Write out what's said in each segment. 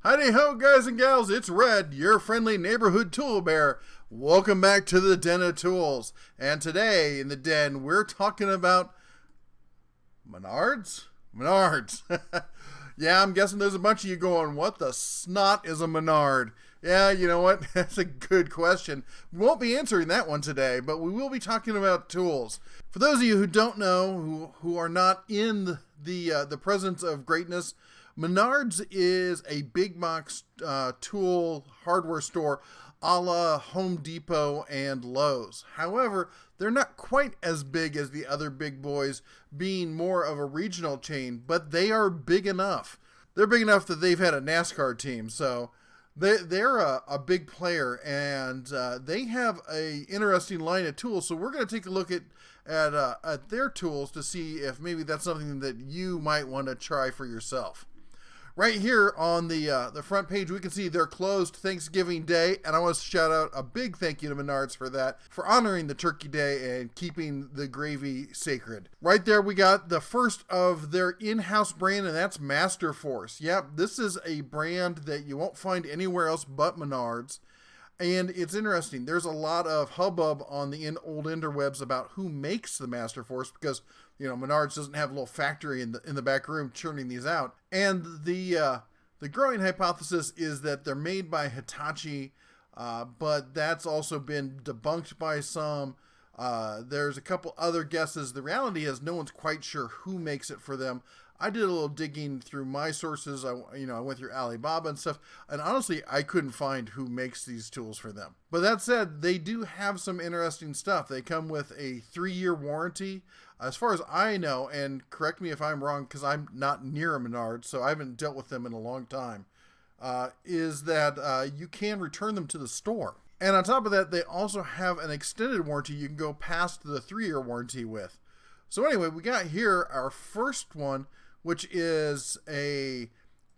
Howdy ho, guys and gals, it's Red, your friendly neighborhood tool bear. Welcome back to the Den of Tools. And today in the den, we're talking about Menards? Menards. Yeah, I'm guessing there's a bunch of you going, what the snot is a Menard? Yeah, you know what? That's a good question. We won't be answering that one today, but we will be talking about tools. For those of you who don't know, who are not in the presence of greatness, Menards is a big box tool hardware store a la Home Depot and Lowe's. However, they're not quite as big as the other big boys, being more of a regional chain, but they are big enough. They're big enough that they've had a NASCAR team, so they're a big player, and they have a interesting line of tools. So we're going to take a look at their tools to see if maybe that's something that you might want to try for yourself. Right here on the front page, we can see they're closed Thanksgiving Day, and I want to shout out a big thank you to Menards for that, for honoring the Turkey Day and keeping the gravy sacred. Right there, we got the first of their in-house brand, and that's Master Force. Yep, this is a brand that you won't find anywhere else but Menards. And it's interesting. There's a lot of hubbub on the old interwebs about who makes the Master Force, because Menards doesn't have a little factory in the back room churning these out. And the growing hypothesis is that they're made by Hitachi, but that's also been debunked by some. There's a couple other guesses. The reality is no one's quite sure who makes it for them. I did a little digging through my sources. I went through Alibaba and stuff, and honestly, I couldn't find who makes these tools for them. But that said, they do have some interesting stuff. They come with a 3-year warranty. As far as I know, and correct me if I'm wrong, because I'm not near a Menards, so I haven't dealt with them in a long time, is that you can return them to the store. And on top of that, they also have an extended warranty you can go past the 3-year warranty with. So anyway, we got here our first one, which is a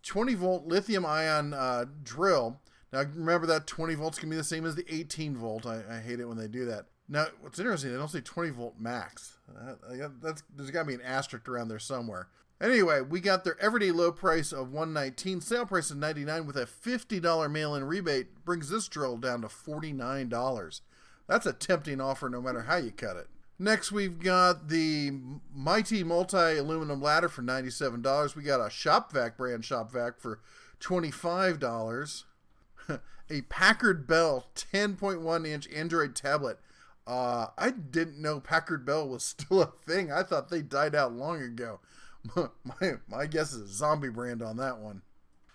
20-volt lithium-ion drill. Now, remember that 20 volts can be the same as the 18-volt. I hate it when they do that. Now, what's interesting, they don't say 20-volt max. There's got to be an asterisk around there somewhere. Anyway, we got their everyday low price of $119, sale price of $99 with a $50 mail-in rebate. Brings this drill down to $49. That's a tempting offer no matter how you cut it. Next, we've got the Mighty Multi-Aluminum Ladder for $97. We got a Shop Vac, brand Shop Vac, for $25. A Packard Bell 10.1-inch Android tablet. I didn't know Packard Bell was still a thing. I thought they died out long ago. My guess is a zombie brand on that one.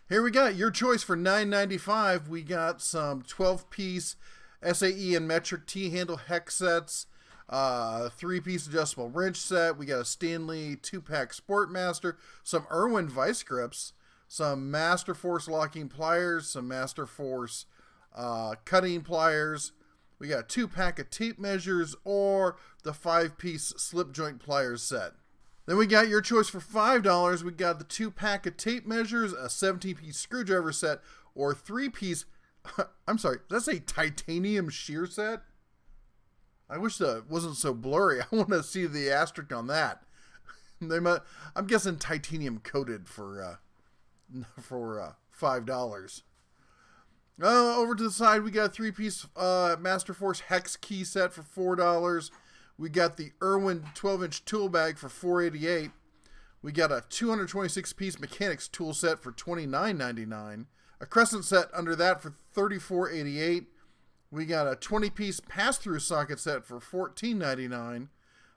Here we got your choice for $9.95. We got some 12-piece SAE and metric T-handle hex sets. 3-piece adjustable wrench set. We got a Stanley 2-pack Sportmaster, some Irwin vice grips, some Master Force locking pliers, some Master Force cutting pliers. We got a 2-pack of tape measures, or the 5-piece slip joint pliers set. Then we got your choice for $5. We got the 2-pack of tape measures, a 17-piece screwdriver set, or 3-piece I'm sorry, does that say titanium shear set? I wish that wasn't so blurry. I want to see the asterisk on that. I'm guessing titanium coated for $5. Over to the side, we got a 3-piece Master Force hex key set for $4. We got the Irwin 12-inch tool bag for $4.88. We got a 226-piece mechanics tool set for $29.99. A crescent set under that for $34.88. We got a 20-piece pass-through socket set for $14.99.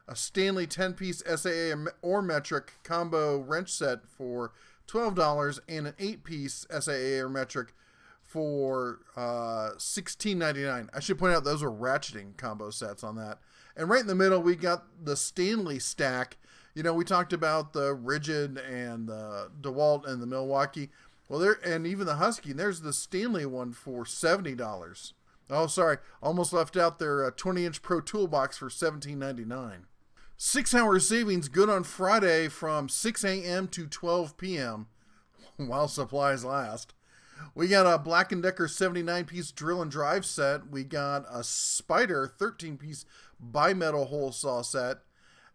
A Stanley 10-piece SAA or metric combo wrench set for $12, and an 8-piece SAA or metric for $16.99. I should point out those are ratcheting combo sets on that. And right in the middle, we got the Stanley stack. We talked about the Rigid and the DeWalt and the Milwaukee. Well, and even the Husky. There's the Stanley one for $70. Oh, sorry. Almost left out their 20-inch Pro Toolbox for $17.99. 6-hour savings good on Friday from 6 a.m. to 12 p.m. while supplies last. We got a Black & Decker 79-piece drill and drive set. We got a Spider 13-piece bimetal hole saw set.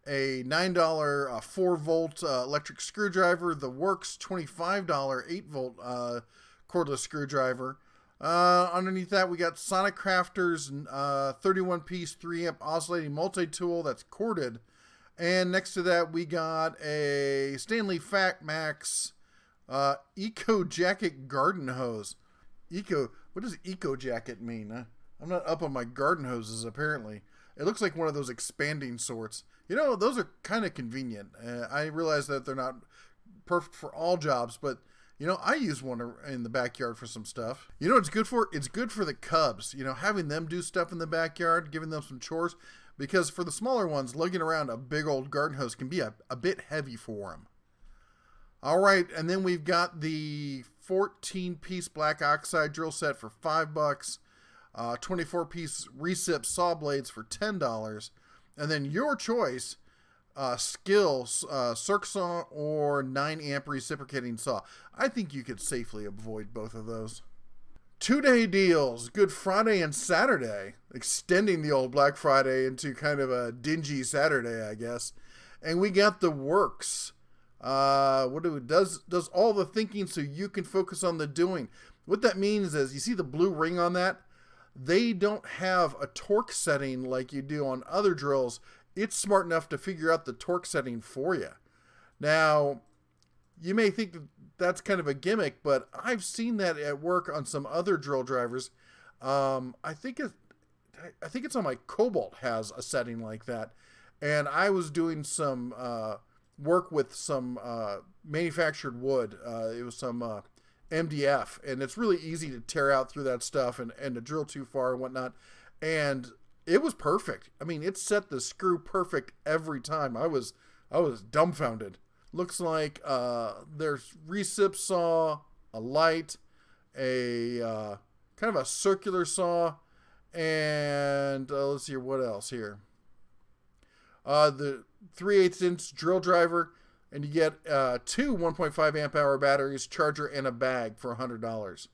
A $9 4-volt electric screwdriver. The Works $25 8-volt cordless screwdriver. Underneath that, we got Sonic Crafter's 31-piece 3-amp oscillating multi-tool that's corded. And next to that, we got a Stanley Fat Max Eco Jacket garden hose. What does Eco Jacket mean? I'm not up on my garden hoses, apparently. It looks like one of those expanding sorts. You know, those are kind of convenient. I realize that they're not perfect for all jobs, but you know, I use one in the backyard for some stuff. You know what it's good for? It's good for the cubs. You know, having them do stuff in the backyard, giving them some chores. Because for the smaller ones, lugging around a big old garden hose can be a bit heavy for them. All right, and then we've got the 14-piece black oxide drill set for $5. 24-piece recip saw blades for $10. And then your choice, skills, circ saw or 9-amp reciprocating saw. I think you could safely avoid both of those. 2-day deals, Good Friday and Saturday, extending the old Black Friday into kind of a dingy Saturday, I guess. And we got the works. Does all the thinking so you can focus on the doing. What that means is, you see the blue ring on that? They don't have a torque setting like you do on other drills. It's smart enough to figure out the torque setting for you. Now, you may think that that's kind of a gimmick, but I've seen that at work on some other drill drivers. I think it's on my Cobalt has a setting like that. And I was doing some work with some manufactured wood. It was some MDF, and it's really easy to tear out through that stuff and to drill too far and whatnot. And it was perfect. I mean, it set the screw perfect every time. I was dumbfounded. Looks like there's recip saw, a light, a kind of a circular saw, and let's see what else here. The 3/8-inch drill driver, and you get 2 1.5 amp hour batteries, charger, and a bag for $100.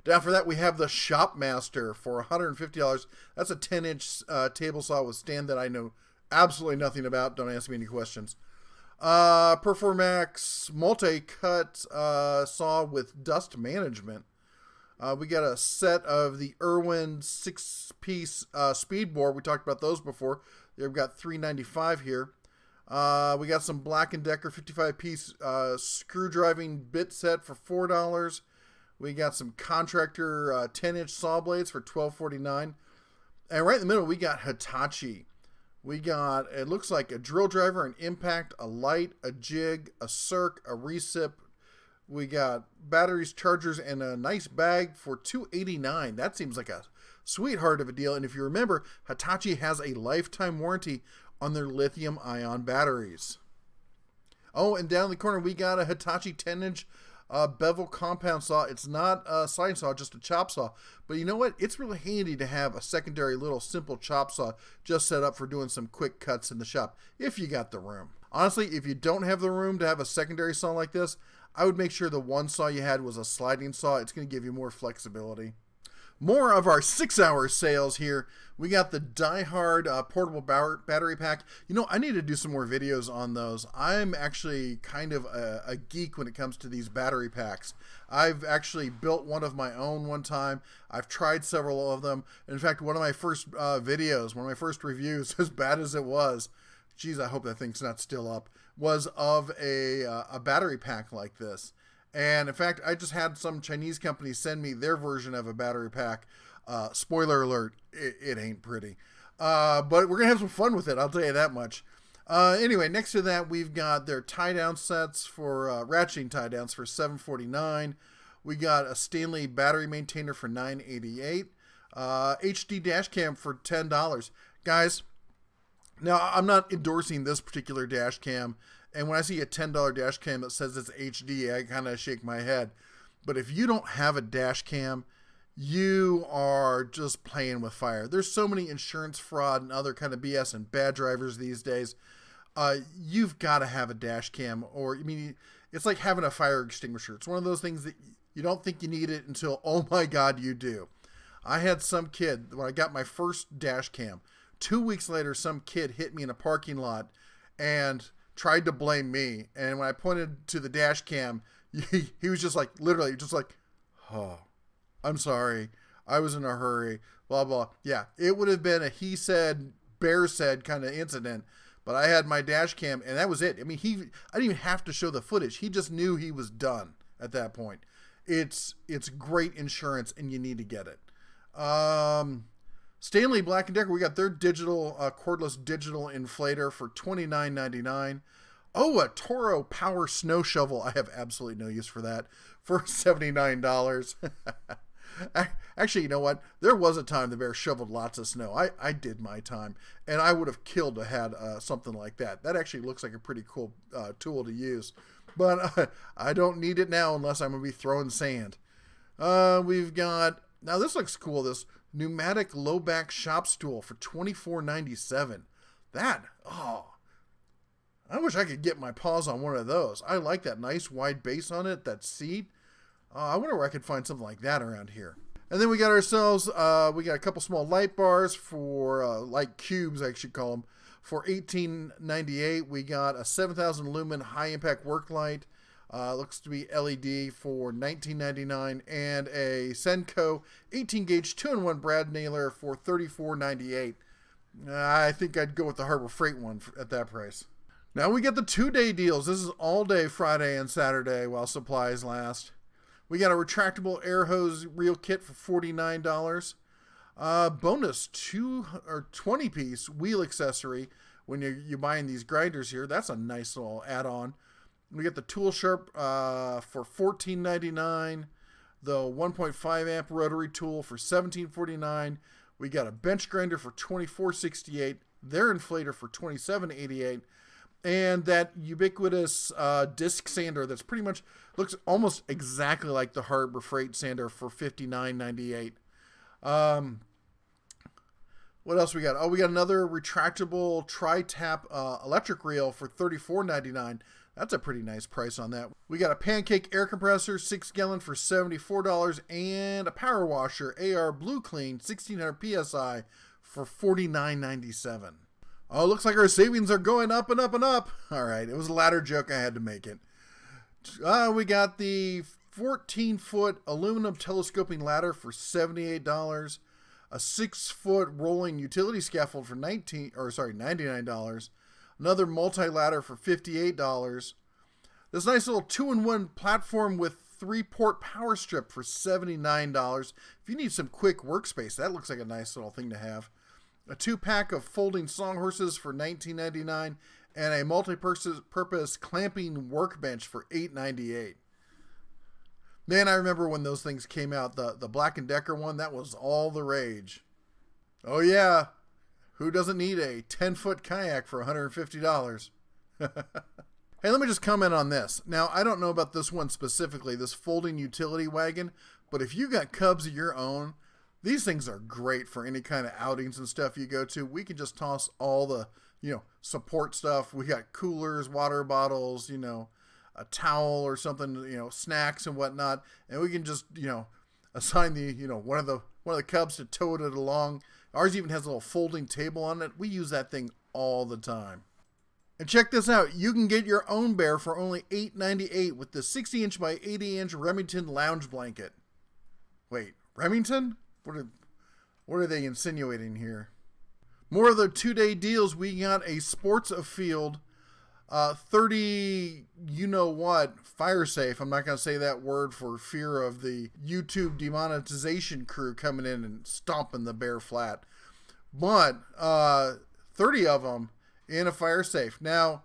Down for that, we have the Shopmaster for $150. That's a 10-inch table saw with stand that I know absolutely nothing about. Don't ask me any questions. Performax multi-cut saw with dust management. We got a set of the Irwin 6-piece speed bore. We talked about those before. They've got $395 here. We got some Black & Decker 55-piece screw driving bit set for $4. We got some Contractor 10-inch saw blades for $12.49. And right in the middle, we got Hitachi. We got, it looks like a drill driver, an impact, a light, a jig, a circ, a recip. We got batteries, chargers, and a nice bag for $289. That seems like a sweetheart of a deal. And if you remember, Hitachi has a lifetime warranty on their lithium-ion batteries. Oh, and down in the corner, we got a Hitachi 10-inch bevel compound saw. It's not a sliding saw, just a chop saw. But you know what? It's really handy to have a secondary little simple chop saw just set up for doing some quick cuts in the shop, if you got the room. Honestly, if you don't have the room to have a secondary saw like this, I would make sure the one saw you had was a sliding saw. It's going to give you more flexibility. More of our 6-hour sales here. We got the Die Hard portable battery pack. You know, I need to do some more videos on those. I'm actually kind of a geek when it comes to these battery packs. I've actually built one of my own one time. I've tried several of them. In fact, one of my first videos, one of my first reviews, as bad as it was, geez, I hope that thing's not still up, was of a battery pack like this. And in fact, I just had some Chinese company send me their version of a battery pack. Spoiler alert, it ain't pretty. But we're going to have some fun with it, I'll tell you that much. Anyway, next to that, we've got their tie-down sets for ratcheting tie-downs for $7.49. We got a Stanley battery maintainer for $9.88. HD dash cam for $10. Guys, now I'm not endorsing this particular dash cam. And when I see a $10 dash cam that says it's HD, I kind of shake my head. But if you don't have a dash cam, you are just playing with fire. There's so many insurance fraud and other kind of BS and bad drivers these days. You've got to have a dash cam, or I mean, it's like having a fire extinguisher. It's one of those things that you don't think you need it until, oh my God, you do. I had some kid, when I got my first dash cam, 2 weeks later, some kid hit me in a parking lot and tried to blame me. And when I pointed to the dash cam, he was just like, literally, just like, oh, I'm sorry. I was in a hurry, blah, blah. Yeah, it would have been a he said, bear said kind of incident, but I had my dash cam, and that was it. I mean, I didn't even have to show the footage. He just knew he was done at that point. It's great insurance, and you need to get it. Stanley Black & Decker, we got their digital, cordless digital inflator for $29.99. Oh, a Toro Power Snow Shovel. I have absolutely no use for that. For $79. Actually, you know what? There was a time the bear shoveled lots of snow. I did my time, and I would have killed to have had something like that. That actually looks like a pretty cool tool to use. But I don't need it now unless I'm going to be throwing sand. We've got, now this looks cool, this pneumatic low back shop stool for $24.97. That, oh, I wish I could get my paws on one of those. I like that nice wide base on it, that seat. I wonder where I could find something like that around here. And then we got ourselves, we got a couple small light bars for, light cubes, I should call them, for $18.98. We got a 7,000 lumen high impact work light. Looks to be LED for $19.99. And a Senko 18 gauge 2-in-1 brad nailer for $34.98. I think I'd go with the Harbor Freight one at that price. Now we get the 2-day deals. This is all day Friday and Saturday while supplies last. We got a retractable air hose reel kit for $49. Bonus 20-piece wheel accessory when you're buying these grinders here. That's a nice little add-on. We get the Tool Sharp for $14.99. The 1.5 amp rotary tool for $17.49. We got a bench grinder for $24.68. Their inflator for $27.88. And that ubiquitous disc sander that's pretty much looks almost exactly like the Harbor Freight sander for $59.98. What else we got? Oh, we got another retractable tri-tap electric reel for $34.99. That's a pretty nice price on that. We got a pancake air compressor, 6-gallon for $74, and a power washer, AR Blue Clean, 1600 PSI for $49.97. Oh, looks like our savings are going up and up and up. All right, it was a ladder joke. I had to make it. We got the 14-foot aluminum telescoping ladder for $78. A 6-foot rolling utility scaffold for $99. Another multi-ladder for $58. This nice little 2-in-1 platform with 3-port power strip for $79. If you need some quick workspace, that looks like a nice little thing to have. A 2-pack of folding songhorses for $19.99, and a multi-purpose clamping workbench for $8.98. Man, I remember when those things came out. The Black & Decker one, that was all the rage. Oh yeah, who doesn't need a 10-foot kayak for $150? Hey, let me just comment on this. Now, I don't know about this one specifically, this folding utility wagon, but if you got Cubs of your own, these things are great for any kind of outings and stuff you go to. We can just toss all the, support stuff. We got coolers, water bottles, a towel or something, snacks and whatnot. And we can just, assign the, one of the Cubs to tote it along. Ours even has a little folding table on it. We use that thing all the time. And check this out. You can get your own bear for only $8.98 with the 60-inch by 80-inch Remington lounge blanket. Wait, Remington? What are they insinuating here? More of the 2-day deals. We got a Sports Afield 30 fire safe. I'm not going to say that word for fear of the YouTube demonetization crew coming in and stomping the bear flat. But 30 of them in a fire safe. Now,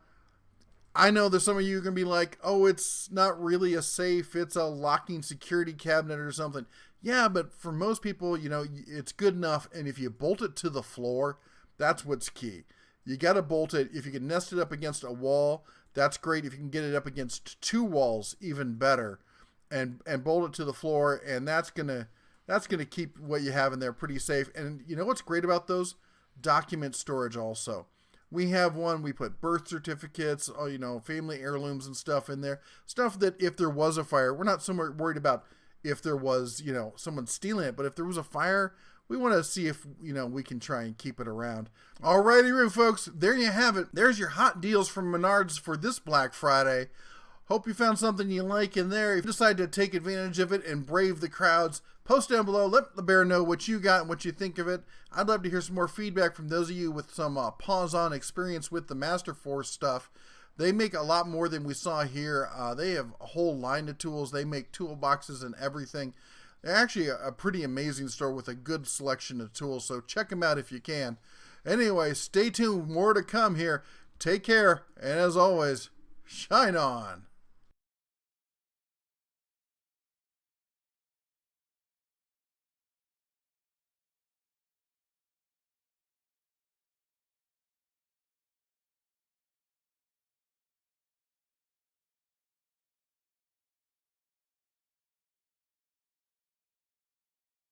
I know that some of you are going to be like, oh, it's not really a safe. It's a locking security cabinet or something. Yeah, but for most people, it's good enough. And if you bolt it to the floor, that's what's key. You got to bolt it. If you can nest it up against a wall, that's great. If you can get it up against 2 walls, even better. And bolt it to the floor, and that's gonna keep what you have in there pretty safe. And you know what's great about those? Document storage also. We have one, we put birth certificates, family heirlooms and stuff in there. Stuff that if there was a fire, we're not so worried about if there was, someone stealing it. But if there was a fire, we want to see if, we can try and keep it around. Alrighty, folks, there you have it. There's your hot deals from Menards for this Black Friday. Hope you found something you like in there. If you decide to take advantage of it and brave the crowds, post down below. Let the bear know what you got and what you think of it. I'd love to hear some more feedback from those of you with some pause-on experience with the Master Force stuff. They make a lot more than we saw here. They have a whole line of tools. They make toolboxes and everything. They're actually a pretty amazing store with a good selection of tools, so check them out if you can. Anyway, stay tuned. More to come here. Take care, and as always, shine on.